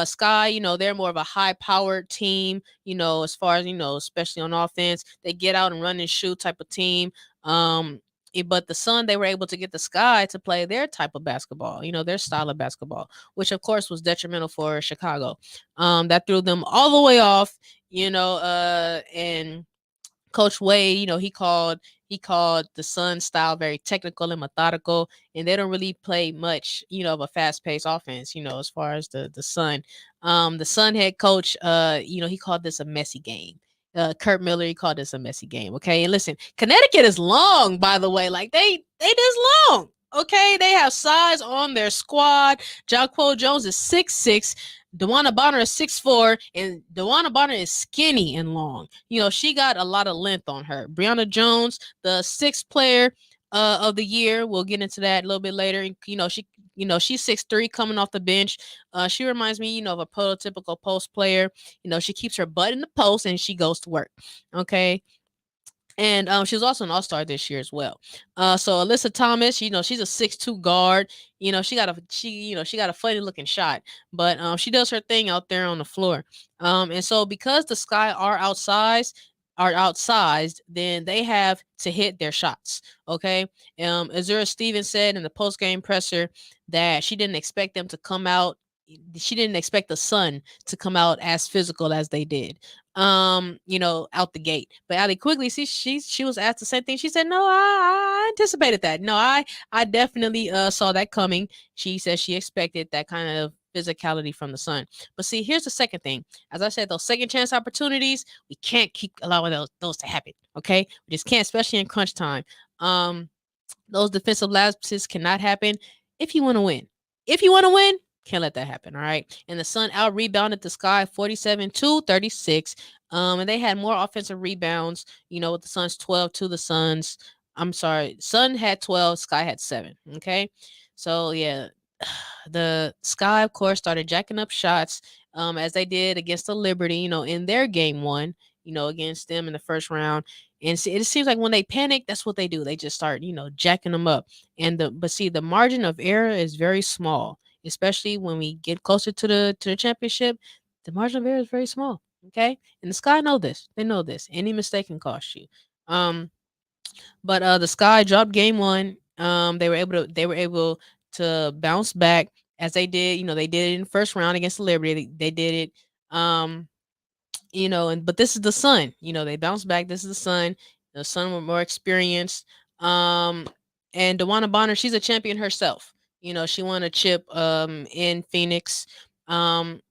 Sky, they're more of a high-powered team, as far as, especially on offense. They get out and run and shoot type of team. But the Sun, they were able to get the Sky to play their type of basketball, their style of basketball, which, of course, was detrimental for Chicago. That threw them all the way off, and Coach Wade, he called the Sun style very technical and methodical, and they don't really play much, of a fast-paced offense, as far as the Sun. The Sun head coach, he called this a messy game. Kurt Miller, he called this a messy game. Okay, and listen, Connecticut is long, by the way. Like they just long. Okay, they have size on their squad. Jaquo Jones is 6'6". DeWanna Bonner is 6'4", and DeWanna Bonner is skinny and long. She got a lot of length on her. Brianna Jones, the 6th player of the year, we'll get into that a little bit later. She's 6'3", coming off the bench. She reminds me, of a prototypical post player. She keeps her butt in the post and she goes to work. Okay. And she was also an all-star this year as well. So Alyssa Thomas, she's a 6'2" guard. She got a funny looking shot, but she does her thing out there on the floor. And so because the Sky are outsized, then they have to hit their shots. Okay. Azura Stevens said in the post-game presser that she didn't expect them to come out. She didn't expect the Sun to come out as physical as they did. Out the gate. But Allie Quigley, she was asked the same thing. She said, "No, I anticipated that. No, I definitely saw that coming." She said she expected that kind of physicality from the Sun. But see, here's the second thing. As I said, those second chance opportunities, we can't keep allowing those to happen. Okay, we just can't, especially in crunch time. Those defensive lapses cannot happen if you want to win. Can't let that happen, all right? And the Sun out-rebounded the Sky 47-36. And they had more offensive rebounds, with the Suns 12 to the Suns. I'm sorry, Sun had 12, Sky had 7, okay? So, yeah, the Sky, of course, started jacking up shots as they did against the Liberty, in their game 1, against them in the first round. And it seems like when they panic, that's what they do. They just start, jacking them up. But see, the margin of error is very small. Especially when we get closer to the championship, the margin of error is very small. Okay, and the Sky know this. They know this. Any mistake can cost you. But the Sky dropped game 1. They were able to bounce back as they did. They did it in the first round against the Liberty. They did it. But this is the Sun. They bounced back. This is the Sun. The Sun were more experienced. And DeWanna Bonner, she's a champion herself. She won a chip in Phoenix. The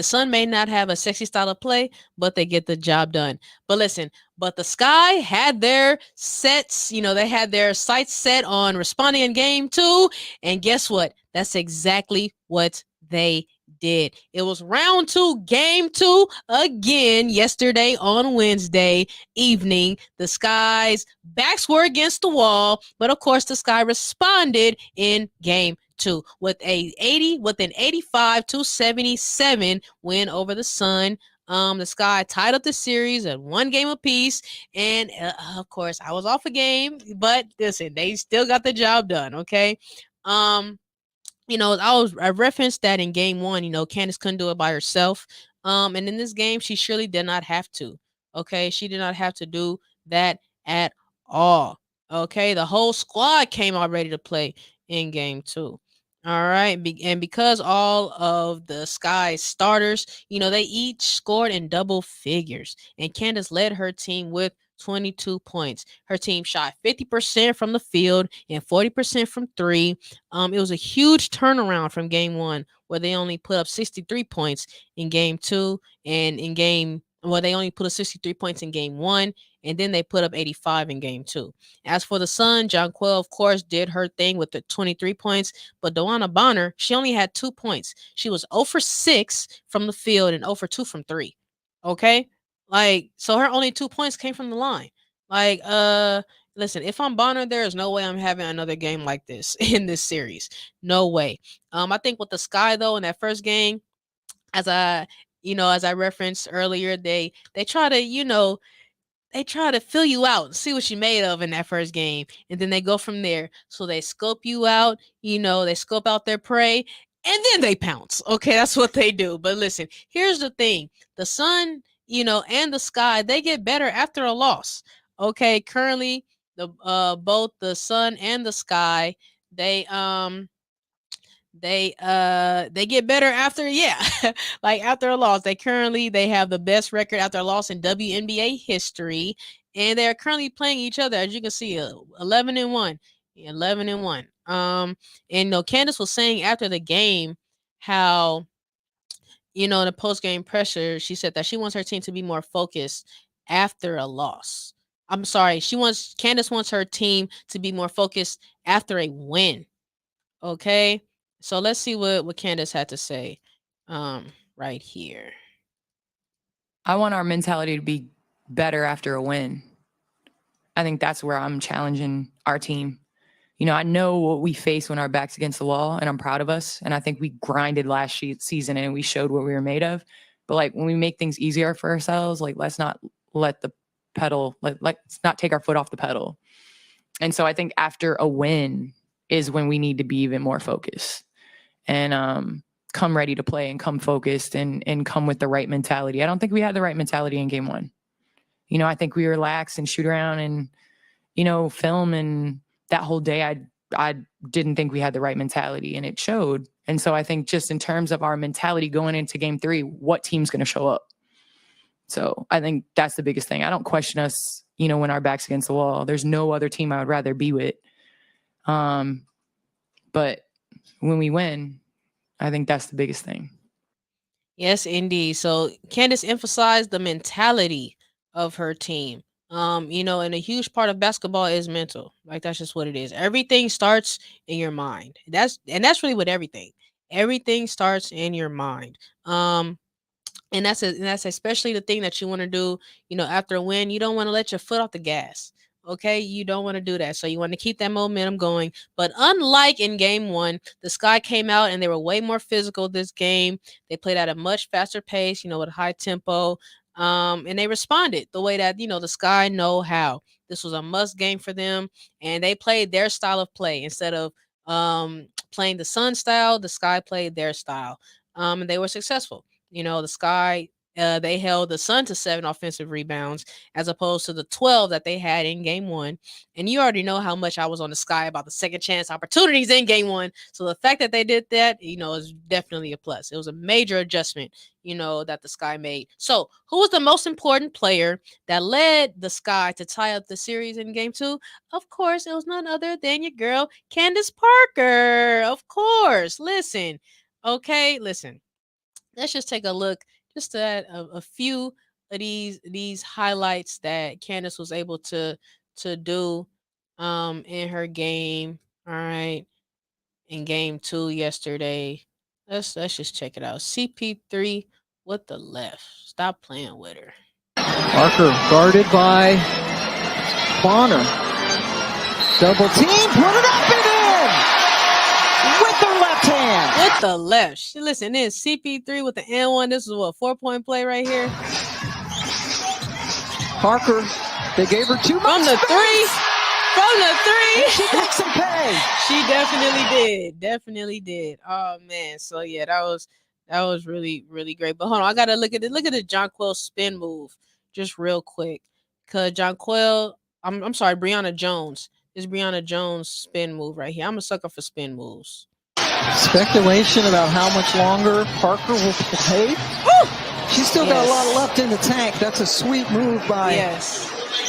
Sun may not have a sexy style of play, but they get the job done. But listen, the Sky had their sets, they had their sights set on responding in game 2. And guess what? That's exactly what they did. It was round 2, game 2 again yesterday on Wednesday evening. The Sky's backs were against the wall, but of course the Sky responded in game 2 with an 85-77 win over the Sun. The Sky tied up the series at 1 game apiece, and of course I was off a game, but listen, they still got the job done. Okay. I referenced that in game 1, Candace couldn't do it by herself. And in this game, she surely did not have to. Okay. She did not have to do that at all. Okay. The whole squad came out ready to play in game 2. All right. And because all of the Sky starters, they each scored in double figures. And Candace led her team with 22 points. Her team shot 50% from the field and 40% from three. It was a huge turnaround from game one, where they only put up 63 points in game two. And they only put up 63 points in game one. And then they put up 85 in game two. As for the Sun, Jonquel, of course, did her thing with the 23 points. But Dewana Bonner, she only had 2 points. She was 0 for 6 from the field and 0 for 2 from 3. Okay? So her only 2 points came from the line. Listen, if I'm Bonner, there is no way I'm having another game like this in this series. No way. I think with the Sky, though, in that first game, as I referenced earlier, they try to, they try to fill you out and see what you made of in that first game. And then they go from there. So they scope you out, they scope out their prey, and then they pounce. Okay, that's what they do. But listen, here's the thing. The Sun, and the Sky, they get better after a loss. Okay, currently both the Sun and the Sky, they get better after after a loss. They have the best record after a loss in WNBA history, and they're currently playing each other, as you can see, 11-1. And Candace was saying after the game how in the post-game pressure, she said that she wants her team to be more focused after a loss. I'm sorry, Candace wants her team to be more focused after a win. Okay, so let's see what Candace had to say right here. I want our mentality to be better after a win. I think that's where I'm challenging our team. I know what we face when our back's against the wall, and I'm proud of us. And I think we grinded last season and we showed what we were made of. But when we make things easier for ourselves, let's not let the pedal, let's not take our foot off the pedal. And so I think after a win is when we need to be even more focused and come ready to play and come focused and come with the right mentality. I don't think we had the right mentality in game one. I think we relaxed and shoot around and, film, and that whole day I didn't think we had the right mentality, and it showed. And so I think just in terms of our mentality going into game three, what team's going to show up? So I think that's the biggest thing. I don't question us, when our back's against the wall. There's no other team I would rather be with. But when we win, I think that's the biggest thing. Yes, indeed. So Candace emphasized the mentality of her team. And a huge part of basketball is mental. That's just what it is. Everything starts in your mind. That's really what everything. Everything starts in your mind. And that's especially the thing that you want to do, after a win. You don't want to let your foot off the gas. Okay, you don't want to do that. So you want to keep that momentum going. But unlike in game one, the Sky came out and they were way more physical this game. They played at a much faster pace, with high tempo. And they responded the way that, the Sky know how. This was a must game for them. And they played their style of play. Instead of playing the Sun style, the Sky played their style. And they were successful. The Sky, they held the Sun to 7 offensive rebounds as opposed to the 12 that they had in game one. And you already know how much I was on the Sky about the second chance opportunities in game one. So the fact that they did that, is definitely a plus. It was a major adjustment, that the Sky made. So who was the most important player that led the Sky to tie up the series in game two? Of course, it was none other than your girl, Candace Parker. Of course. Listen. Let's just take a look just at a few of these highlights that Candace was able to do in her game. All right, in game two yesterday. Let's just check it out. CP3 with the left. Stop playing with her. Parker guarded by Bonner. Double team, put it up and in with the left hand. With the left. Listen, this CP3 with the N1. This is what, 4-point play right here. Parker, they gave her too much from the three. From the three. And she takes some pay. She definitely did. Definitely did. Oh man. So yeah, that was really, really great. But hold on, I gotta look at it. Look at the Jonquel spin move just real quick. Cause Jonquel, I'm sorry, Brianna Jones. This Brianna Jones spin move right here. I'm a sucker for spin moves. Speculation about how much longer Parker will play. She's still got a lot left in the tank. That's a sweet move by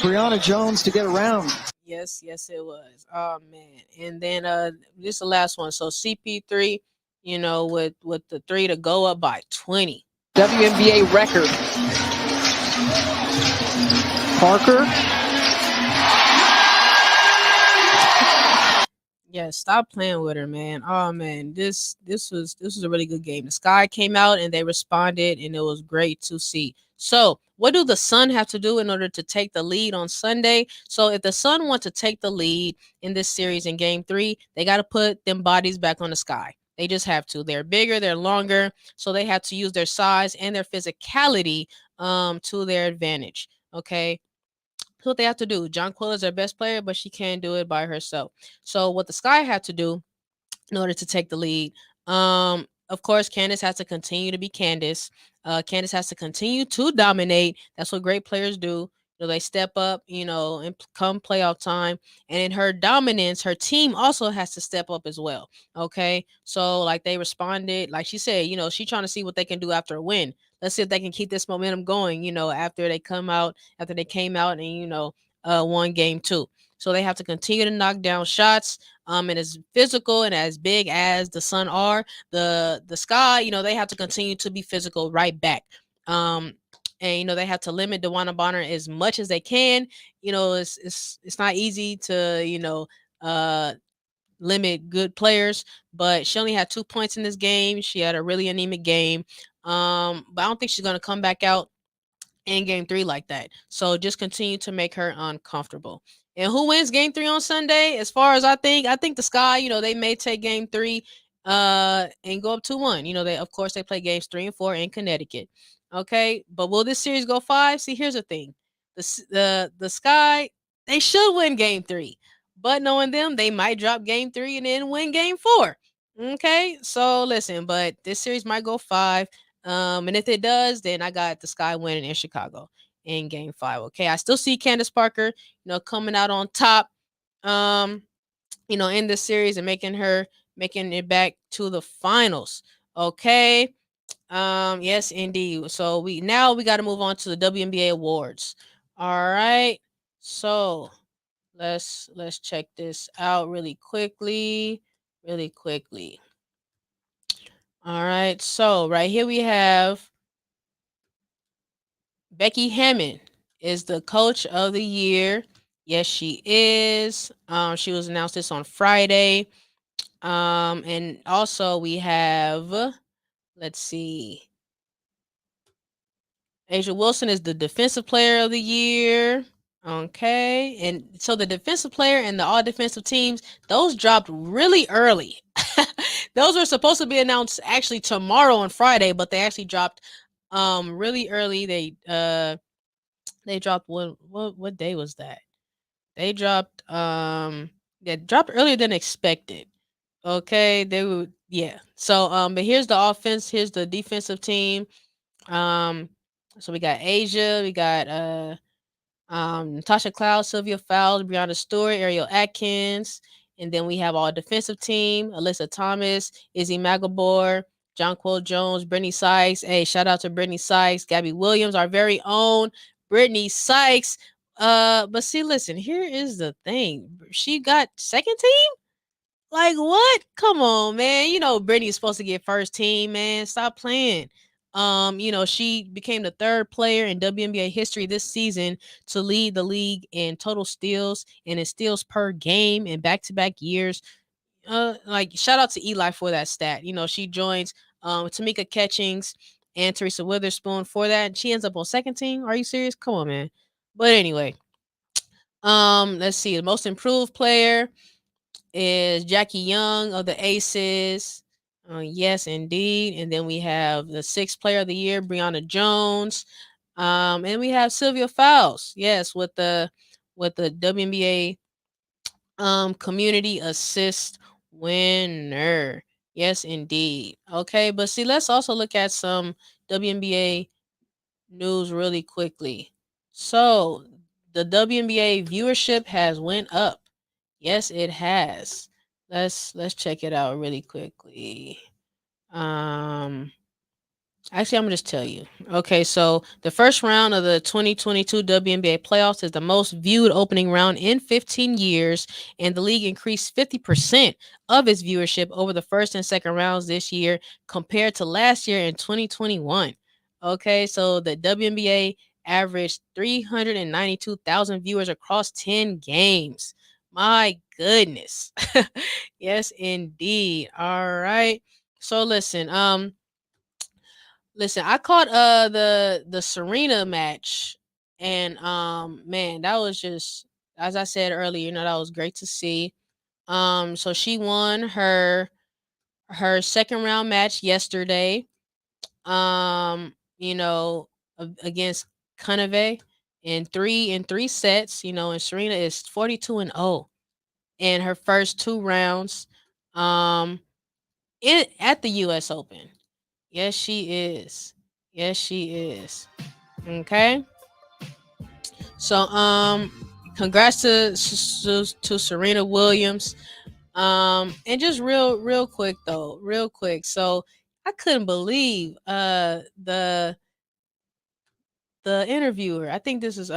Brianna Jones to get around. Yes, it was. Oh man. And then this is the last one. So CP3, with the 3 to go up by 20. WNBA record. Parker. Yeah, stop playing with her, man. Oh man, this was a really good game. The Sky came out and they responded, and it was great to see. So, what do the Sun have to do in order to take the lead on Sunday? So, if the Sun want to take the lead in this series in Game 3, they got to put them bodies back on the Sky. They just have to. They're bigger, they're longer, so they have to use their size and their physicality to their advantage. Okay. That's what they have to do. Jonquil is their best player, but she can't do it by herself. So what the Sky have to do in order to take the lead, of course, Candace has to continue to be Candace. Candace has to continue to dominate. That's what great players do. They step up, and come playoff time. And in her dominance, her team also has to step up as well. Okay. So like they responded, like she said, she's trying to see what they can do after a win. Let's see if they can keep this momentum going, after they came out and, won Game 2. So they have to continue to knock down shots. And as physical and as big as the Sun are, the Sky, they have to continue to be physical right back. And they have to limit DeWanna Bonner as much as they can. It's not easy to limit good players, but she only had 2 points in this game. She had a really anemic game. But I don't think she's gonna come back out in Game 3 like that. So just continue to make her uncomfortable. And who wins Game 3 on Sunday? As far as I think the Sky, they may take Game 3 and go up 2-1. They play Games 3 and 4 in Connecticut. Okay, but will this series go 5? See, here's the thing. The Sky, they should win Game 3. But knowing them, they might drop Game 3 and then win Game 4. Okay, so listen, but this series might go 5. And if it does, then I got the Sky winning in Chicago in Game 5. Okay, I still see Candace Parker, coming out on top, in this series and making it back to the finals. Okay. Yes, indeed. So we got to move on to the WNBA Awards. All right. So let's check this out really quickly. All right. So right here we have Becky Hammond is the coach of the year. Yes, she is. She was announced this on Friday. And also we have, let's see, Asia Wilson is the defensive player of the year. Okay. And so the defensive player and the all defensive teams, those dropped really early. Those were supposed to be announced actually tomorrow on Friday, but they actually dropped really early. They dropped what day was that? They dropped earlier than expected. Okay, So but here's the offense, here's the defensive team. So we got Asia, we got Natasha Cloud, Sylvia Fowles, Brianna Stewart, Ariel Atkins, and then we have our defensive team: Alyssa Thomas, Izzy Magabor, Jonquil Jones, Brittney Sykes. Hey, shout out to Brittney Sykes, Gabby Williams, our very own Brittney Sykes. But see, listen, here is the thing: she got second team. Like what? Come on, man. Brittany's supposed to get first team, man. Stop playing. She became the third player in WNBA history this season to lead the league in total steals and in steals per game in back-to-back years. Shout out to Eli for that stat. She joins Tamika Catchings and Teresa Witherspoon for that. She ends up on second team. Are you serious? Come on, man. But anyway, let's see. The most improved player is Jackie Young of the Aces. Yes, indeed. And then we have the sixth player of the year, Brianna Jones. And we have Sylvia Fowles. Yes, with the WNBA community assist winner. Yes, indeed. Okay, but see, let's also look at some WNBA news really quickly. So the WNBA viewership has went up. Yes, it has. Let's check it out really quickly. Actually, I'm gonna just tell you. Okay, so the first round of the 2022 WNBA playoffs is the most viewed opening round in 15 years, and the league increased 50% of its viewership over the first and second rounds this year compared to last year in 2021. Okay, so the WNBA averaged 392,000 viewers across 10 games. My goodness. Yes, indeed. All right. So listen, I caught the Serena match, and man, that was just, as I said earlier, that was great to see. So she won her second round match yesterday. Against Caneve in three sets, and Serena is 42-0 in her first two rounds at the US Open. Yes, she is. Yes, she is. Okay. So congrats to Serena Williams. And just real quick. So I couldn't believe the interviewer. I think this is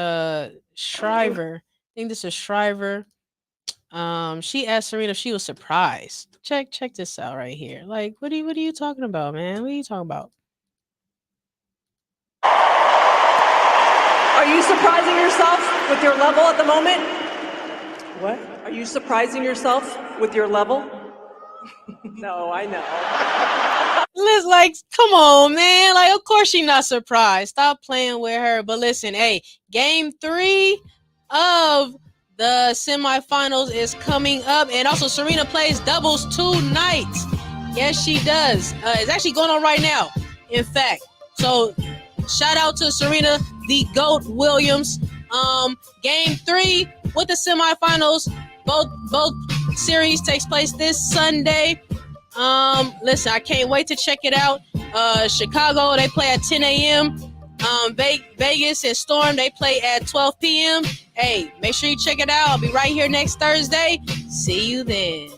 Shriver. She asked Serena if she was surprised. Check this out right here. Like, what are you talking about, man? What are you talking about? Are you surprising yourself with your level at the moment? What? Are you surprising yourself with your level? No, I know. Liz, like, come on, man. Like, of course she's not surprised. Stop playing with her. But listen, hey, game 3 of the semifinals is coming up. And also, Serena plays doubles tonight. Yes, she does. It's actually going on right now, in fact. So, shout out to Serena, the GOAT Williams. Game 3 with the semifinals. Both series takes place this Sunday. Listen, I can't wait to check it out. Chicago, they play at 10 a.m. Vegas and Storm, they play at 12 p.m. Hey, make sure you check it out. I'll be right here next Thursday. See you then.